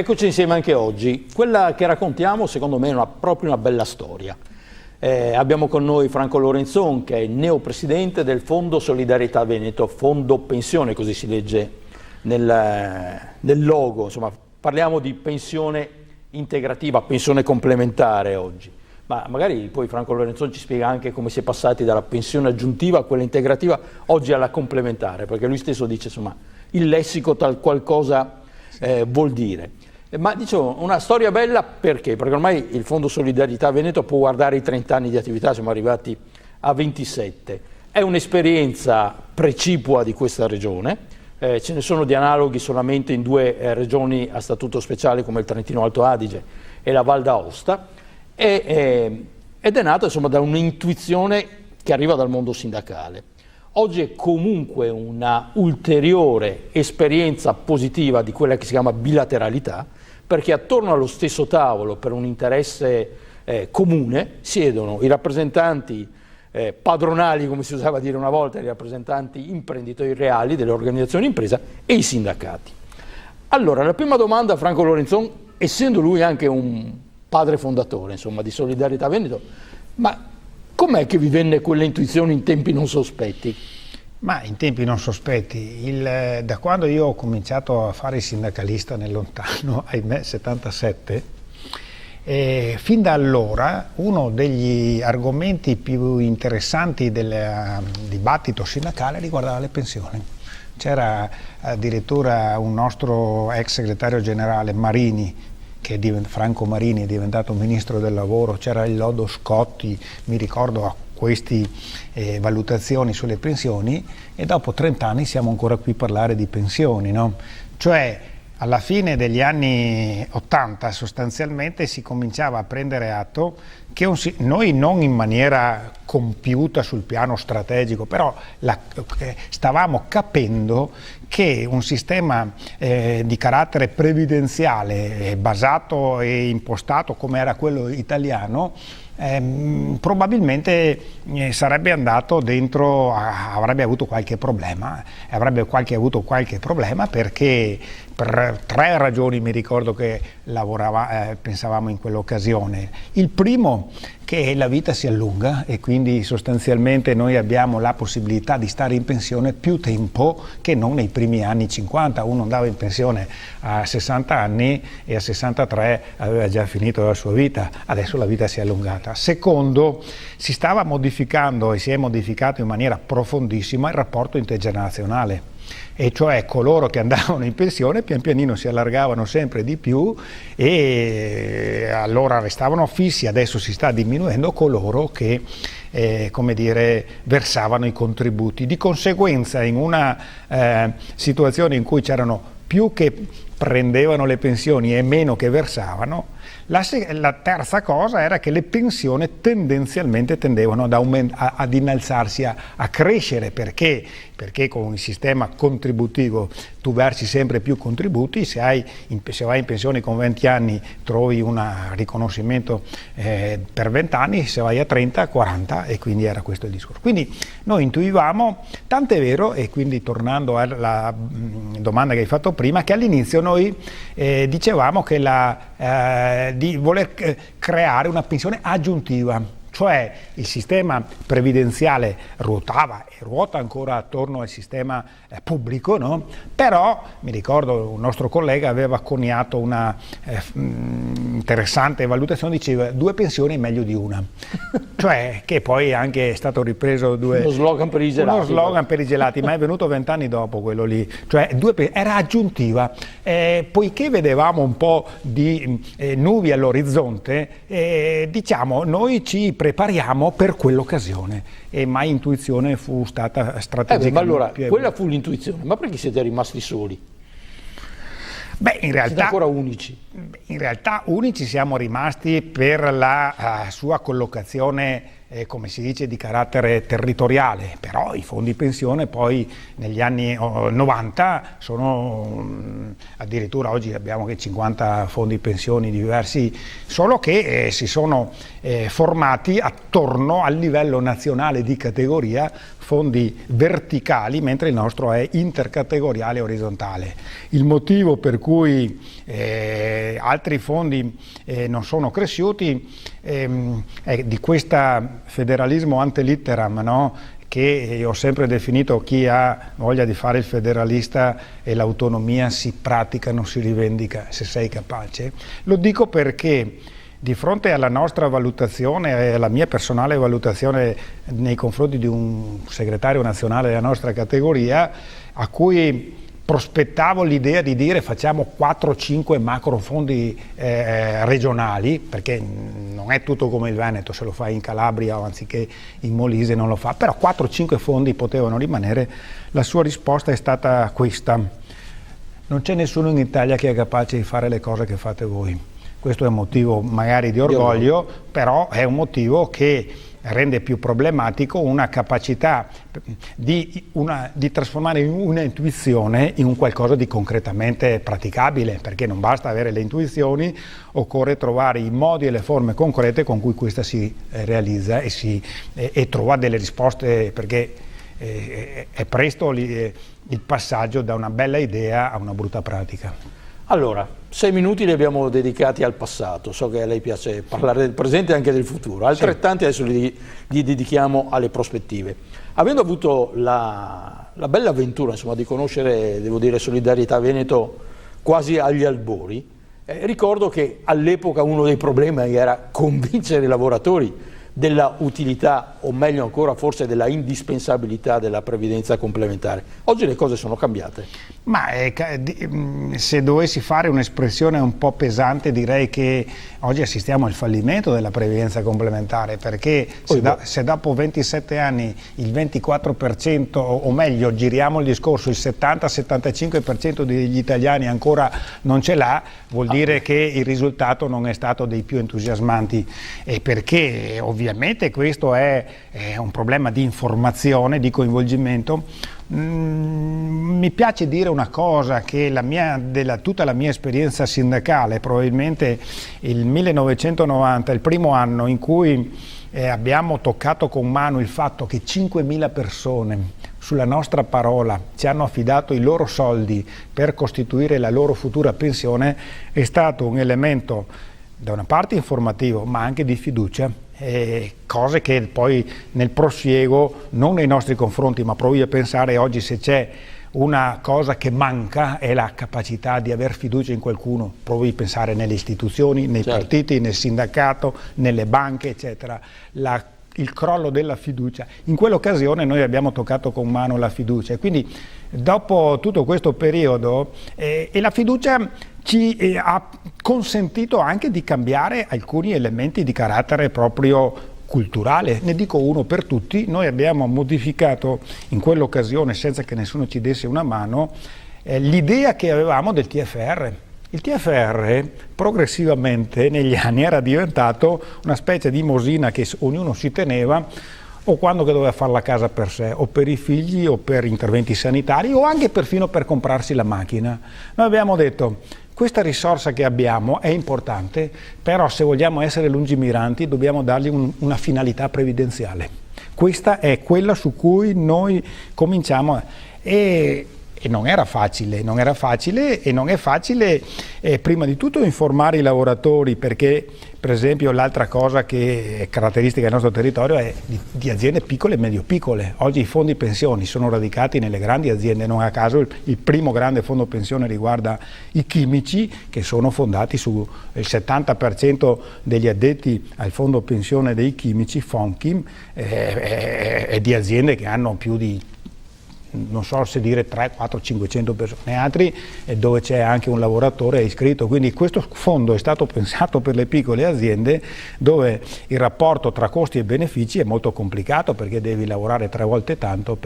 Eccoci insieme anche oggi. Quella che raccontiamo secondo me è proprio una bella storia. Abbiamo con noi Franco Lorenzon, che è il neopresidente del Fondo Solidarietà Veneto, Fondo Pensione, così si legge nel logo. Insomma, parliamo di pensione integrativa, pensione complementare oggi. Ma magari poi Franco Lorenzon ci spiega anche come si è passati dalla pensione aggiuntiva a quella integrativa, oggi alla complementare, perché lui stesso dice, insomma, il lessico tal qualcosa vuol dire. Ma dicevo, una storia bella perché? Perché ormai il Fondo Solidarietà Veneto può guardare i 30 anni di attività, siamo arrivati a 27. È un'esperienza precipua di questa regione, ce ne sono di analoghi solamente in due regioni a statuto speciale come il Trentino Alto Adige e la Val d'Aosta, ed è nata insomma da un'intuizione che arriva dal mondo sindacale. Oggi è comunque una ulteriore esperienza positiva di quella che si chiama bilateralità, perché attorno allo stesso tavolo per un interesse comune siedono i rappresentanti padronali, come si usava dire una volta, i rappresentanti imprenditoriali delle organizzazioni impresa e i sindacati. Allora, la prima domanda a Franco Lorenzon, essendo lui anche un padre fondatore, insomma, di Solidarietà Veneto, ma com'è che vi venne quelle intuizioni in tempi non sospetti? Ma in tempi non sospetti, da quando io ho cominciato a fare il sindacalista nel lontano, ahimè, 77, fin da allora uno degli argomenti più interessanti del dibattito sindacale riguardava le pensioni. C'era addirittura un nostro ex segretario generale, Marini, Franco Marini, è diventato ministro del lavoro, c'era il lodo Scotti, mi ricordo a queste valutazioni sulle pensioni, e dopo 30 anni siamo ancora qui a parlare di pensioni, no? Cioè alla fine degli anni 80 sostanzialmente si cominciava a prendere atto che noi non in maniera compiuta sul piano strategico, però stavamo capendo che un sistema di carattere previdenziale basato e impostato come era quello italiano probabilmente sarebbe andato dentro, avrebbe avuto qualche problema, perché per 3 ragioni mi ricordo che pensavamo in quell'occasione. Il primo, che la vita si allunga e quindi sostanzialmente noi abbiamo la possibilità di stare in pensione più tempo che non nei primi anni 50. Uno andava in pensione a 60 anni e a 63 aveva già finito la sua vita, adesso la vita si è allungata. Secondo, si stava modificando e si è modificato in maniera profondissima il rapporto intergenerazionale, e cioè coloro che andavano in pensione pian pianino si allargavano sempre di più e allora restavano fissi. Adesso si sta diminuendo coloro che versavano i contributi. Di conseguenza, in una situazione in cui c'erano più che prendevano le pensioni e meno che versavano, la terza cosa era che le pensioni tendenzialmente tendevano ad innalzarsi, a crescere, perché con il sistema contributivo tu versi sempre più contributi. Se vai in pensione con 20 anni trovi un riconoscimento per 20 anni, se vai a 30, 40, e quindi era questo il discorso. Quindi noi intuivamo, tant'è vero, e quindi tornando alla domanda che hai fatto prima, che all'inizio noi dicevamo che di voler creare una pensione aggiuntiva, cioè il sistema previdenziale ruotava e ruota ancora attorno al sistema pubblico, no? Però mi ricordo un nostro collega aveva coniato una interessante valutazione, diceva 2 pensioni è meglio di una, cioè che poi anche è stato ripreso uno slogan per i gelati, ma è venuto 20 anni dopo quello lì, cioè era aggiuntiva, poiché vedevamo un po' di nubi all'orizzonte, diciamo noi ci prepariamo per quell'occasione, e mai intuizione fu stata strategica. Ma allora, quella fu l'intuizione, ma perché siete rimasti soli? Beh, in realtà siete ancora unici. In realtà unici siamo rimasti per la sua collocazione, come si dice, di carattere territoriale, però i fondi pensione poi negli anni 90 sono addirittura oggi abbiamo che 50 fondi pensioni diversi, solo che si sono formati attorno al livello nazionale di categoria fondi verticali, mentre il nostro è intercategoriale e orizzontale. Il motivo per cui altri fondi non sono cresciuti è di questo federalismo ante litteram, no? Che io ho sempre definito: chi ha voglia di fare il federalista e l'autonomia si pratica, non si rivendica, se sei capace. Lo dico perché di fronte alla nostra valutazione e alla mia personale valutazione nei confronti di un segretario nazionale della nostra categoria, a cui prospettavo l'idea di dire facciamo 4-5 macrofondi regionali, perché non è tutto come il Veneto, se lo fai in Calabria o anziché in Molise non lo fa, però 4-5 fondi potevano rimanere. La sua risposta è stata questa: non c'è nessuno in Italia che è capace di fare le cose che fate voi. Questo è un motivo magari di orgoglio, però è un motivo che rende più problematico una capacità di trasformare una intuizione in un qualcosa di concretamente praticabile, perché non basta avere le intuizioni, occorre trovare i modi e le forme concrete con cui questa si realizza e trova delle risposte, perché è presto il passaggio da una bella idea a una brutta pratica. Allora, 6 minuti li abbiamo dedicati al passato, so che a lei piace parlare del presente e anche del futuro, altrettanti adesso li dedichiamo alle prospettive. Avendo avuto la bella avventura, insomma, di conoscere, devo dire, Solidarietà Veneto quasi agli albori, ricordo che all'epoca uno dei problemi era convincere i lavoratori della utilità, o meglio ancora forse della indispensabilità della previdenza complementare. Oggi le cose sono cambiate. Ma se dovessi fare un'espressione un po' pesante, direi che oggi assistiamo al fallimento della previdenza complementare, perché se dopo 27 anni il 24%, o meglio giriamo il discorso, il 70-75% degli italiani ancora non ce l'ha, vuol dire che il risultato non è stato dei più entusiasmanti, e perché ovviamente questo è un problema di informazione, di coinvolgimento. Mi piace dire una cosa, che tutta la mia esperienza sindacale, probabilmente il 1990, il primo anno in cui abbiamo toccato con mano il fatto che 5.000 persone sulla nostra parola ci hanno affidato i loro soldi per costituire la loro futura pensione, è stato un elemento da una parte informativo ma anche di fiducia, cose che poi nel prosieguo, non nei nostri confronti, ma provi a pensare oggi, se c'è una cosa che manca è la capacità di aver fiducia in qualcuno. Provi a pensare nelle istituzioni, nei partiti, nel sindacato, nelle banche, eccetera. Il crollo della fiducia. In quell'occasione noi abbiamo toccato con mano la fiducia, e quindi dopo tutto questo periodo e la fiducia ci ha consentito anche di cambiare alcuni elementi di carattere proprio culturale. Ne dico uno per tutti: noi abbiamo modificato in quell'occasione, senza che nessuno ci desse una mano, l'idea che avevamo del TFR. Il TFR progressivamente negli anni era diventato una specie di mosina che ognuno si teneva, o quando doveva fare la casa per sé, o per i figli, o per interventi sanitari, o anche perfino per comprarsi la macchina. Noi abbiamo detto: questa risorsa che abbiamo è importante, però se vogliamo essere lungimiranti dobbiamo dargli una finalità previdenziale. Questa è quella su cui noi cominciamo e non era facile, e non è facile prima di tutto informare i lavoratori, perché per esempio l'altra cosa che è caratteristica del nostro territorio è di aziende piccole e medio-piccole. Oggi i fondi pensioni sono radicati nelle grandi aziende, non a caso il primo grande fondo pensione riguarda i chimici, che sono fondati sul 70% degli addetti al fondo pensione dei chimici, Fonchim, è di aziende che hanno più di, non so se dire 3, 4, 500 persone, altri dove c'è anche un lavoratore iscritto. Quindi questo fondo è stato pensato per le piccole aziende, dove il rapporto tra costi e benefici è molto complicato, perché devi lavorare 3 volte tanto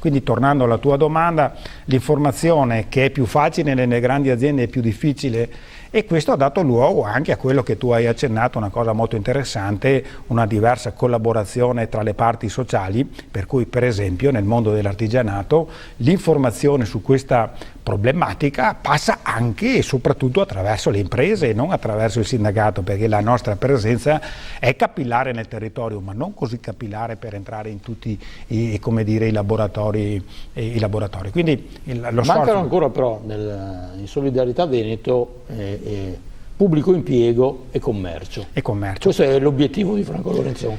Quindi, tornando alla tua domanda, l'informazione che è più facile nelle grandi aziende è più difficile e questo ha dato luogo anche a quello che tu hai accennato, una cosa molto interessante, una diversa collaborazione tra le parti sociali, per cui per esempio nel mondo dell'artigianato l'informazione su questa problematica passa anche e soprattutto attraverso le imprese e non attraverso il sindacato, perché la nostra presenza è capillare nel territorio, ma non così capillare per entrare in tutti i laboratori. Quindi mancano ancora però in Solidarietà Veneto pubblico impiego e commercio. Questo è l'obiettivo di Franco Lorenzon.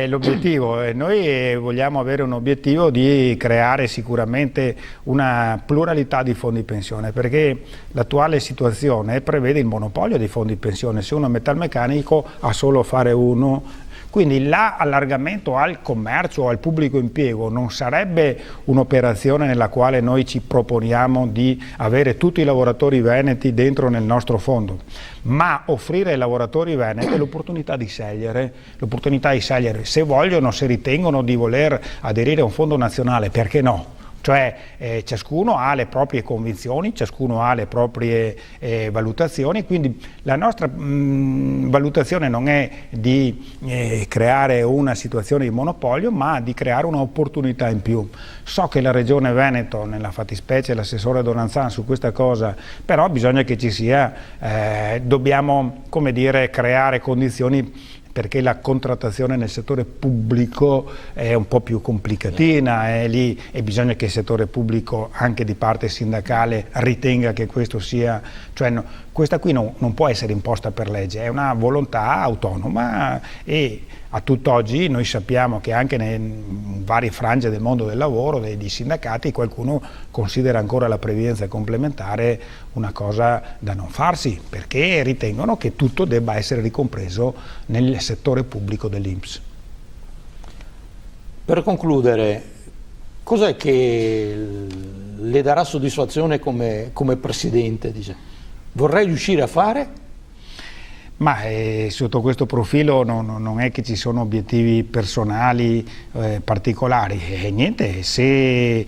L'obiettivo, noi vogliamo avere un obiettivo di creare sicuramente una pluralità di fondi pensione, perché l'attuale situazione prevede il monopolio dei fondi pensione. Se uno è metalmeccanico ha solo a fare uno. Quindi l'allargamento al commercio o al pubblico impiego non sarebbe un'operazione nella quale noi ci proponiamo di avere tutti i lavoratori veneti dentro nel nostro fondo, ma offrire ai lavoratori veneti l'opportunità di scegliere, se vogliono, se ritengono di voler aderire a un fondo nazionale, perché no? Cioè ciascuno ha le proprie convinzioni, ciascuno ha le proprie valutazioni, quindi la nostra valutazione non è di creare una situazione di monopolio, ma di creare un'opportunità in più. So che la Regione Veneto, nella fattispecie l'assessore Donanzan su questa cosa, però bisogna che ci sia, dobbiamo, come dire, creare condizioni, perché la contrattazione nel settore pubblico è un po' più complicatina, e bisogna che il settore pubblico, anche di parte sindacale, ritenga che questo sia, cioè questa qui non può essere imposta per legge, è una volontà autonoma, e a tutt'oggi noi sappiamo che anche in varie frange del mondo del lavoro, dei sindacati, qualcuno considera ancora la previdenza complementare una cosa da non farsi, perché ritengono che tutto debba essere ricompreso nel settore pubblico dell'INPS. Per concludere, cos'è che le darà soddisfazione come Presidente? Dice, vorrei riuscire a fare? Ma sotto questo profilo non è che ci sono obiettivi personali particolari, niente, se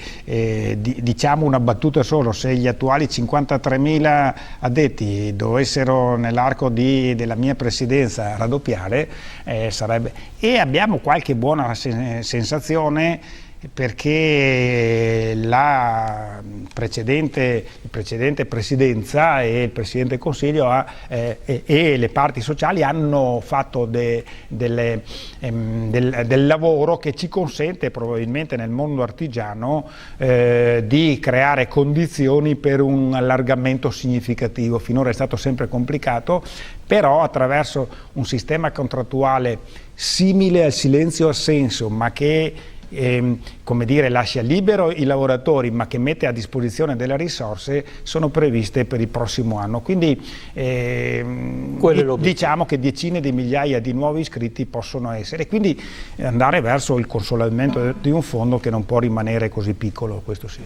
diciamo una battuta solo, se gli attuali 53.000 addetti dovessero nell'arco della mia presidenza raddoppiare, sarebbe, e abbiamo qualche buona sensazione, perché la precedente presidenza e il Presidente del Consiglio e le parti sociali hanno fatto del lavoro che ci consente probabilmente nel mondo artigiano di creare condizioni per un allargamento significativo. Finora è stato sempre complicato, però attraverso un sistema contrattuale simile al silenzio assenso, ma che come dire, lascia libero i lavoratori, ma che mette a disposizione delle risorse, sono previste per il prossimo anno. Quindi diciamo che decine di migliaia di nuovi iscritti possono essere, quindi andare verso il consolidamento di un fondo che non può rimanere così piccolo, questo sì.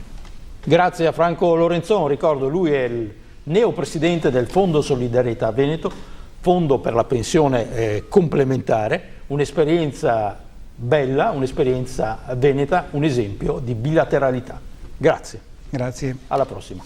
Grazie a Franco Lorenzon, ricordo lui è il neopresidente del Fondo Solidarietà Veneto, fondo per la pensione complementare, un'esperienza bella, un'esperienza veneta, un esempio di bilateralità. Grazie. Grazie. Alla prossima.